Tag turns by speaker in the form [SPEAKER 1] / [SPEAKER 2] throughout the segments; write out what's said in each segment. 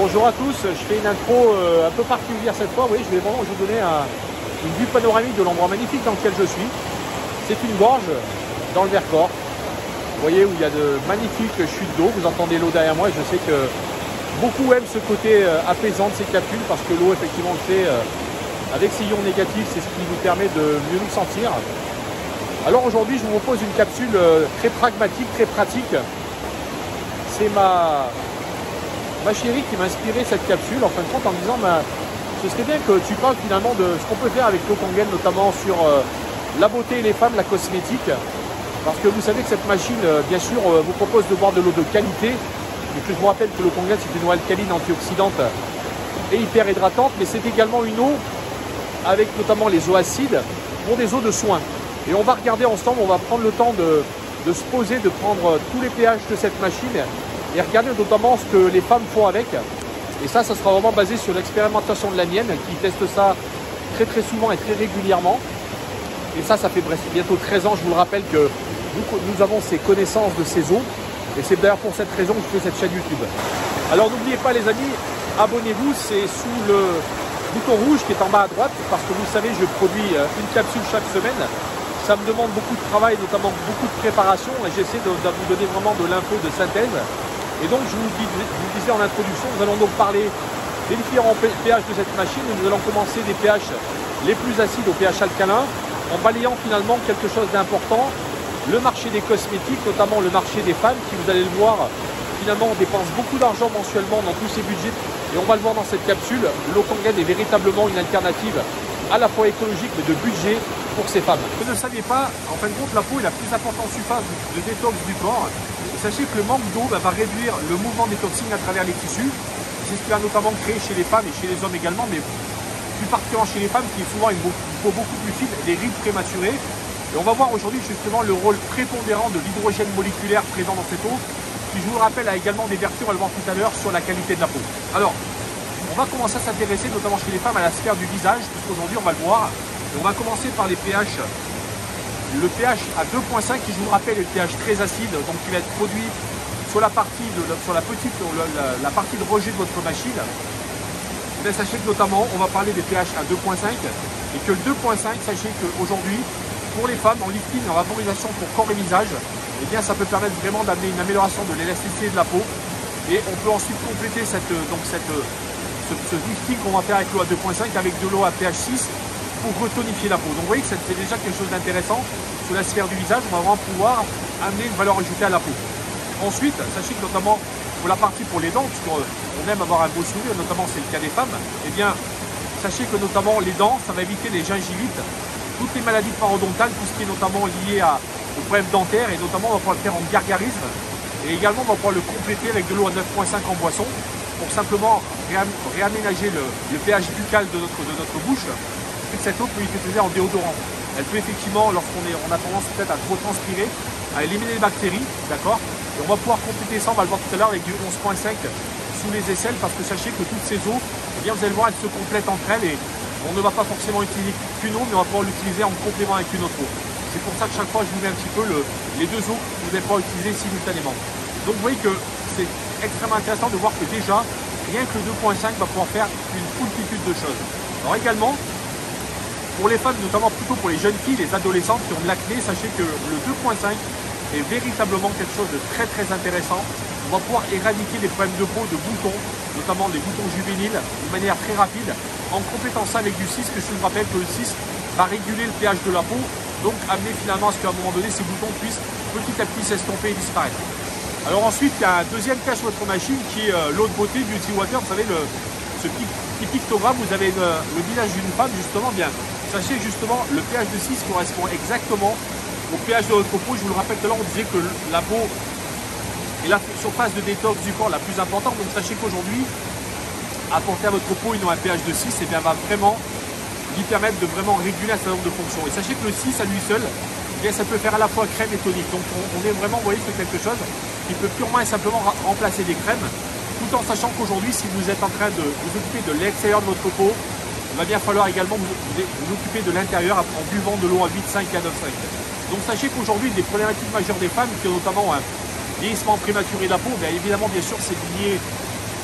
[SPEAKER 1] Bonjour à tous, je fais une intro un peu particulière cette fois. Oui, je vais vraiment vous donner une vue panoramique de l'endroit magnifique dans lequel je suis. C'est une gorge dans le Vercors. Vous voyez où il y a de magnifiques chutes d'eau. Vous entendez l'eau derrière moi. Je sais que beaucoup aiment ce côté apaisant de ces capsules parce que l'eau, effectivement, le fait avec ses ions négatifs, c'est ce qui nous permet de mieux nous sentir. Alors aujourd'hui, je vous propose une capsule très pragmatique, très pratique. C'est ma chérie qui m'a inspiré cette capsule, en fin de compte, en me disant ce serait bien que tu parles finalement de ce qu'on peut faire avec l'eau Kangen, notamment sur la beauté et les femmes, la cosmétique. Parce que vous savez que cette machine, bien sûr, vous propose de boire de l'eau de qualité. Et que je vous rappelle que l'eau Kangen, c'est une eau alcaline, antioxydante et hyper hydratante. Mais c'est également une eau avec notamment les eaux acides pour des eaux de soins. Et on va regarder ensemble, on va prendre le temps de se poser, de prendre tous les pH de cette machine et regarder notamment ce que les femmes font avec. Et ça sera vraiment basé sur l'expérimentation de la mienne qui teste ça très très souvent et très régulièrement. Et ça fait bientôt 13 ans, je vous le rappelle, que nous avons ces connaissances de ces eaux. Et c'est d'ailleurs pour cette raison que je fais cette chaîne YouTube. Alors n'oubliez pas les amis, abonnez-vous, c'est sous le bouton rouge qui est en bas à droite, parce que vous savez, je produis une capsule chaque semaine. Ça me demande beaucoup de travail, notamment beaucoup de préparation, et j'essaie de vous donner vraiment de l'info de synthèse. Et donc, je vous disais en introduction, nous allons donc parler des différents pH de cette machine. Nous allons commencer des pH les plus acides au pH alcalin, en balayant finalement quelque chose d'important, le marché des cosmétiques, notamment le marché des femmes, qui, vous allez le voir, finalement, dépense beaucoup d'argent mensuellement dans tous ces budgets. Et on va le voir dans cette capsule, l'eau Kangen est véritablement une alternative à la fois écologique, mais de budget pour ces femmes. Vous ne le saviez pas, en fin de compte, la peau est la plus importante surface de détox du corps. Et sachez que le manque d'eau va réduire le mouvement des toxines à travers les tissus. C'est ce qui va notamment créer chez les femmes et chez les hommes également, mais plus particulièrement chez les femmes, qui est souvent une peau beaucoup plus fine, des rides prématurées. Et on va voir aujourd'hui justement le rôle prépondérant de l'hydrogène moléculaire présent dans cette eau, qui, je vous le rappelle, a également des vertus, on va le voir tout à l'heure, sur la qualité de la peau. Alors, on va commencer à s'intéresser, notamment chez les femmes, à la sphère du visage, puisqu'aujourd'hui, on va le voir. Et on va commencer par les pH. Le pH à 2.5, qui, je vous le rappelle, est le pH très acide, donc qui va être produit sur la partie de, la partie de rejet de votre machine. Mais sachez que notamment, on va parler des pH à 2.5, et que le 2.5, sachez qu'aujourd'hui, pour les femmes, en lifting, en vaporisation pour corps et visage, eh bien, ça peut permettre vraiment d'amener une amélioration de l'élasticité de la peau. Et on peut ensuite compléter ce lifting qu'on va faire avec l'eau à 2.5 avec de l'eau à pH 6 pour retonifier la peau. Donc vous voyez que c'est déjà quelque chose d'intéressant sur la sphère du visage. On va vraiment pouvoir amener une valeur ajoutée à la peau. Ensuite, sachez que notamment pour la partie pour les dents, puisqu'on aime avoir un beau sourire, notamment c'est le cas des femmes, eh bien, sachez que notamment les dents, ça va éviter les gingivites, toutes les maladies parodontales, tout ce qui est notamment lié aux problèmes dentaires, et notamment on va pouvoir le faire en gargarisme. Et également, on va pouvoir le compléter avec de l'eau à 9.5 en boisson pour simplement réaménager le pH buccal de notre bouche. Et que cette eau peut utiliser en déodorant. Elle peut effectivement, lorsqu'on a tendance peut-être à trop transpirer, à éliminer les bactéries, d'accord. Et on va pouvoir compléter ça, on va le voir tout à l'heure, avec du 11.5 sous les aisselles, parce que sachez que toutes ces eaux, eh bien, vous allez le voir, elles se complètent entre elles et on ne va pas forcément utiliser qu'une eau, mais on va pouvoir l'utiliser en complément avec une autre eau. C'est pour ça que chaque fois, je vous mets un petit peu les deux eaux que vous n'allez pas utiliser simultanément. Donc vous voyez que c'est extrêmement intéressant de voir que déjà, rien que le 2.5 va pouvoir faire une multitude de choses. Alors également, pour les femmes, notamment plutôt pour les jeunes filles, les adolescentes qui ont de l'acné, sachez que le 2.5 est véritablement quelque chose de très très intéressant. On va pouvoir éradiquer des problèmes de peau, de boutons, notamment des boutons juvéniles, de manière très rapide, en complétant ça avec du 6, que je vous rappelle que le 6 va réguler le pH de la peau, donc amener finalement à ce qu'à un moment donné, ces boutons puissent petit à petit s'estomper et disparaître. Alors ensuite, il y a un deuxième pH sur votre machine qui est l'eau de beauté, Beauty Water. Vous savez, ce petit pictogramme, vous avez le visage d'une femme, justement, bien. Sachez justement, le pH de 6 correspond exactement au pH de votre peau. Je vous le rappelle tout à l'heure, on disait que la peau est la surface de détox du corps la plus importante. Donc sachez qu'aujourd'hui, apporter à votre peau un pH de 6, eh bien, va vraiment lui permettre de vraiment réguler un certain nombre de fonctions. Et sachez que le 6 à lui seul, eh bien, ça peut faire à la fois crème et tonique. Donc on est vraiment, vous voyez, sur quelque chose qui peut purement et simplement remplacer des crèmes, tout en sachant qu'aujourd'hui, si vous êtes en train de vous occuper de l'extérieur de votre peau, il va bien falloir également vous occuper de l'intérieur en buvant de l'eau à 8,5 et à 9,5. Donc sachez qu'aujourd'hui, des problématiques majeures des femmes, qui ont notamment un vieillissement prématuré de la peau, bien évidemment, bien sûr, c'est lié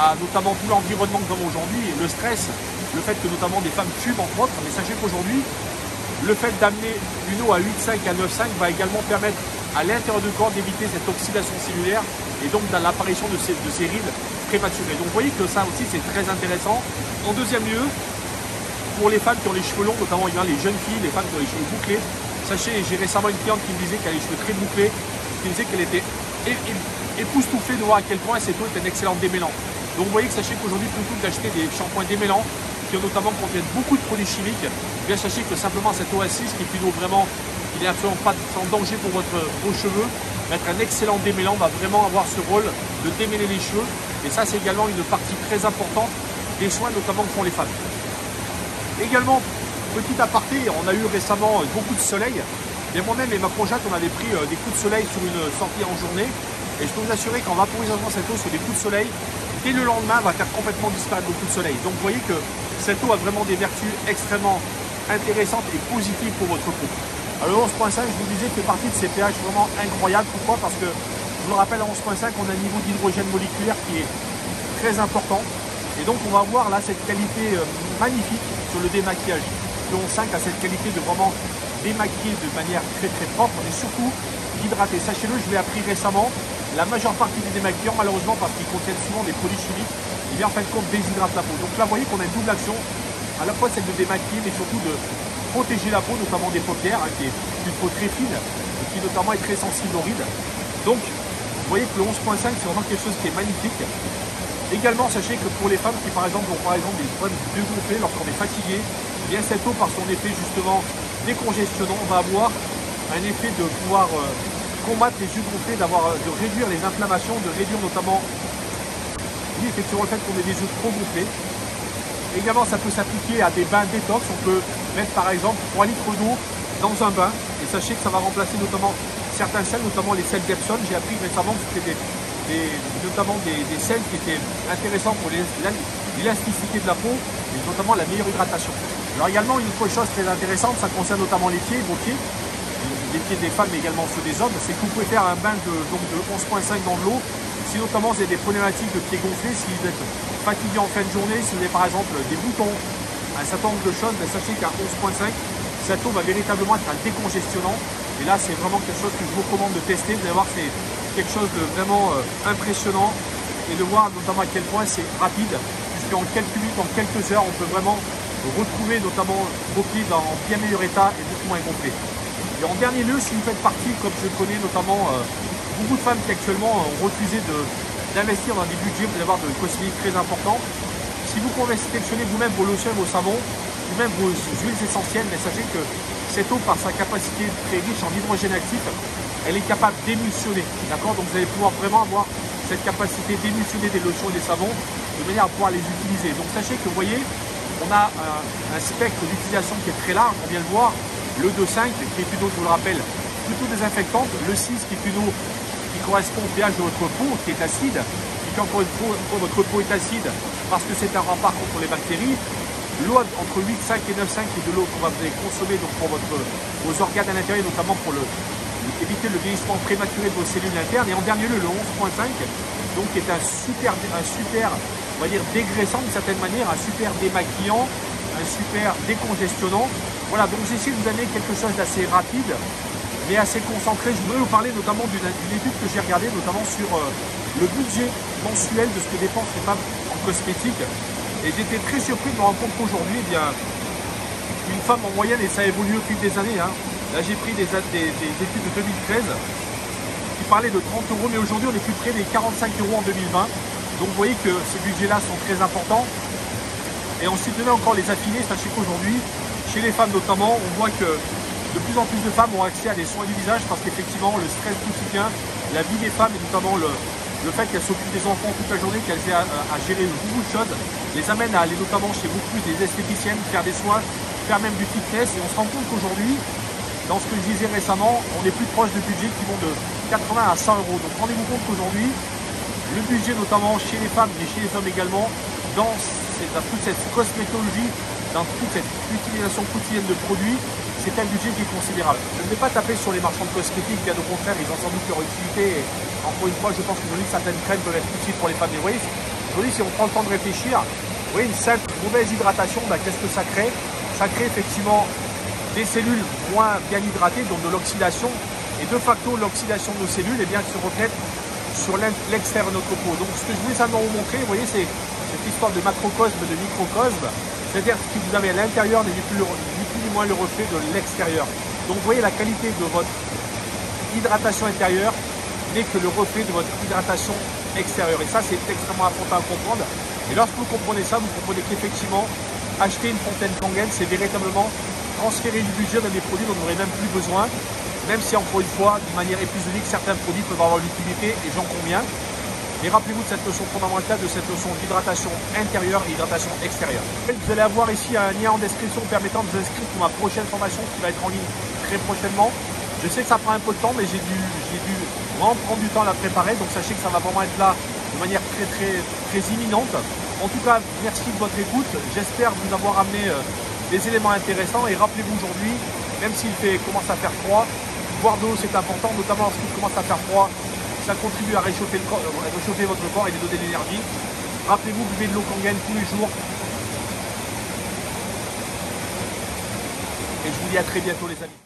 [SPEAKER 1] à notamment tout l'environnement que nous avons aujourd'hui, le stress, le fait que notamment des femmes fument entre autres, mais sachez qu'aujourd'hui, le fait d'amener une eau à 8,5 à 9,5 va également permettre à l'intérieur du corps d'éviter cette oxydation cellulaire et donc dans l'apparition de ces rides prématurées. Donc vous voyez que ça aussi c'est très intéressant. En deuxième lieu, pour les femmes qui ont les cheveux longs, notamment les jeunes filles, les femmes qui ont les cheveux bouclés, sachez, j'ai récemment une cliente qui me disait qu'elle a les cheveux très bouclés, qui me disait qu'elle était époustouflée de voir à quel point cette eau est un excellent démêlant. Donc vous voyez que sachez qu'aujourd'hui, plutôt que d'acheter des shampoings démêlants, qui notamment contiennent beaucoup de produits chimiques, bien sachez que simplement cette eau assise, qui est une eau vraiment, qui n'est absolument pas sans danger pour vos cheveux, va être un excellent démêlant, va vraiment avoir ce rôle de démêler les cheveux. Et ça, c'est également une partie très importante des soins, notamment que font les femmes. Également, petit aparté, on a eu récemment beaucoup de soleil. Et moi-même et ma conjointe, on avait pris des coups de soleil sur une sortie en journée. Et je peux vous assurer qu'en vaporisant cette eau sur des coups de soleil, dès le lendemain, va faire complètement disparaître le coup de soleil. Donc vous voyez que cette eau a vraiment des vertus extrêmement intéressantes et positives pour votre peau. Alors le 11.5, je vous disais, fait partie de ces pH vraiment incroyables. Pourquoi? Parce que, je vous le rappelle, à 11.5, on a un niveau d'hydrogène moléculaire qui est très important. Et donc on va voir là cette qualité magnifique sur le démaquillage. Le 11.5 a cette qualité de vraiment démaquiller de manière très très propre, mais surtout d'hydrater. Sachez-le, je l'ai appris récemment, la majeure partie des démaquillants, malheureusement parce qu'ils contiennent souvent des produits chimiques, eh bien en fin de compte déshydratent la peau. Donc là vous voyez qu'on a une double action, à la fois celle de démaquiller, mais surtout de protéger la peau, notamment des paupières, qui est une peau très fine, et qui notamment est très sensible aux rides. Donc vous voyez que le 11.5 c'est vraiment quelque chose qui est magnifique. Également, sachez que pour les femmes qui par exemple ont des problèmes de gonfler lorsqu'on est fatigué, eh bien cette eau par son effet justement décongestionnant va avoir un effet de pouvoir combattre les yeux gonflés, de réduire les inflammations, de réduire notamment effectivement le fait qu'on ait des yeux trop gonflés. Également, ça peut s'appliquer à des bains détox. On peut mettre par exemple 3 litres d'eau dans un bain et sachez que ça va remplacer notamment certains sels, notamment les sels d'Epsom. J'ai appris récemment que c'était notamment des sels qui étaient intéressants pour l'élasticité de la peau et notamment la meilleure hydratation. Alors également, une autre chose très intéressante, ça concerne notamment les pieds, vos pieds, les pieds des femmes mais également ceux des hommes, c'est que vous pouvez faire un bain de 11.5 dans de l'eau. Si notamment vous avez des problématiques de pieds gonflés, si vous êtes fatigué en fin de journée, si vous avez par exemple des boutons, un certain nombre de choses, ben sachez qu'à 11.5, cette eau va véritablement être un décongestionnant. Et là, c'est vraiment quelque chose que je vous recommande de tester. Vous allez voir, c'est quelque chose de vraiment impressionnant et de voir notamment à quel point c'est rapide, puisqu'en quelques minutes, en quelques heures, on peut vraiment retrouver notamment vos pieds dans bien meilleur état et beaucoup moins gonflés. Et en dernier lieu, si vous faites partie, comme je connais notamment beaucoup de femmes qui actuellement ont refusé d'investir dans des budgets, vous allez avoir de cosmétiques très importants. Si vous confectionnez vous-même vos lotions, vos savons, vous-même vos huiles essentielles, mais sachez que cette eau, par sa capacité très riche en hydrogène actif, elle est capable d'émulsionner. D'accord? Donc vous allez pouvoir vraiment avoir cette capacité d'émulsionner des lotions et des savons de manière à pouvoir les utiliser. Donc sachez que vous voyez, on a un spectre d'utilisation qui est très large, on vient de voir. Le 2,5 qui est une eau, je vous le rappelle, plutôt désinfectante. Le 6 qui est une eau qui correspond au pH de votre peau, qui est acide. Et quand votre peau est acide, parce que c'est un rempart contre les bactéries. L'eau entre 8,5 et 9,5 qui est de l'eau qu'on va vous allez consommer donc pour vos organes à l'intérieur, notamment pour éviter le vieillissement prématuré de vos cellules internes. Et en dernier lieu, le 11.5, donc qui est un super, on va dire, dégraissant d'une certaine manière, un super démaquillant, un super décongestionnant. Voilà, donc j'essaie de vous donner quelque chose d'assez rapide, mais assez concentré. Je voudrais vous parler notamment d'une étude que j'ai regardée, notamment sur le budget mensuel de ce que dépensent les femmes en cosmétique. Et j'étais très surpris de me rendre compte qu'aujourd'hui, eh bien, une femme en moyenne, et ça évolue au fil des années, hein. Là j'ai pris des études de 2013 qui parlaient de 30 €, mais aujourd'hui on est plus près des 45 € en 2020. Donc vous voyez que ces budgets-là sont très importants. Et ensuite, demain encore les affiner, sachez qu'aujourd'hui, chez les femmes notamment, on voit que de plus en plus de femmes ont accès à des soins du visage parce qu'effectivement, le stress quotidien, la vie des femmes et notamment le fait qu'elles s'occupent des enfants toute la journée, qu'elles aient à gérer beaucoup de choses, les amène à aller notamment chez beaucoup plus des esthéticiennes, faire des soins, faire même du fitness. Et on se rend compte qu'aujourd'hui, dans ce que je disais récemment, on est plus proche de budgets qui vont de 80 à 100 €. Donc rendez-vous compte qu'aujourd'hui, le budget notamment chez les femmes et chez les hommes également, dans toute cette cosmétologie, dans toute cette utilisation quotidienne de produits, c'est un budget qui est considérable. Je ne vais pas taper sur les marchands de cosmétiques, bien au contraire, ils ont sans doute leur utilité. Et encore une fois, je pense que certaines crèmes peuvent être utiles pour les femmes. Mais vous voyez, Aujourd'hui, si on prend le temps de réfléchir, vous voyez, une simple mauvaise hydratation, bah, qu'est-ce que ça crée? Ça crée effectivement des cellules moins bien hydratées, donc de l'oxydation. Et de facto, l'oxydation de nos cellules, eh bien, se reflète sur l'extérieur de notre peau. Donc, ce que je voulais simplement vous montrer, vous voyez, c'est cette histoire de macrocosme, de microcosme. C'est-à-dire que ce que vous avez à l'intérieur n'est ni plus ni moins le reflet de l'extérieur. Donc, vous voyez, la qualité de votre hydratation intérieure n'est que le reflet de votre hydratation extérieure. Et ça, c'est extrêmement important à comprendre. Et lorsque vous comprenez ça, vous comprenez qu'effectivement, acheter une fontaine Kangen, c'est véritablement transférer du budget dans des produits dont vous n'aurez même plus besoin. Même si, encore une fois, de manière épisodique, certains produits peuvent avoir l'utilité, et j'en conviens. Mais rappelez-vous de cette leçon fondamentale, de cette leçon d'hydratation intérieure et hydratation extérieure. Vous allez avoir ici un lien en description permettant de vous inscrire pour ma prochaine formation qui va être en ligne très prochainement. Je sais que ça prend un peu de temps, mais j'ai dû vraiment prendre du temps à la préparer. Donc sachez que ça va vraiment être là de manière très imminente. En tout cas, merci de votre écoute. J'espère vous avoir amené des éléments intéressants. Et rappelez-vous aujourd'hui, même s'il commence à faire froid, boire de l'eau c'est important, notamment lorsqu'il commence à faire froid. Ça contribue à réchauffer votre corps et de donner de l'énergie. Rappelez-vous, buvez de l'eau Kangen tous les jours. Et je vous dis à très bientôt les amis.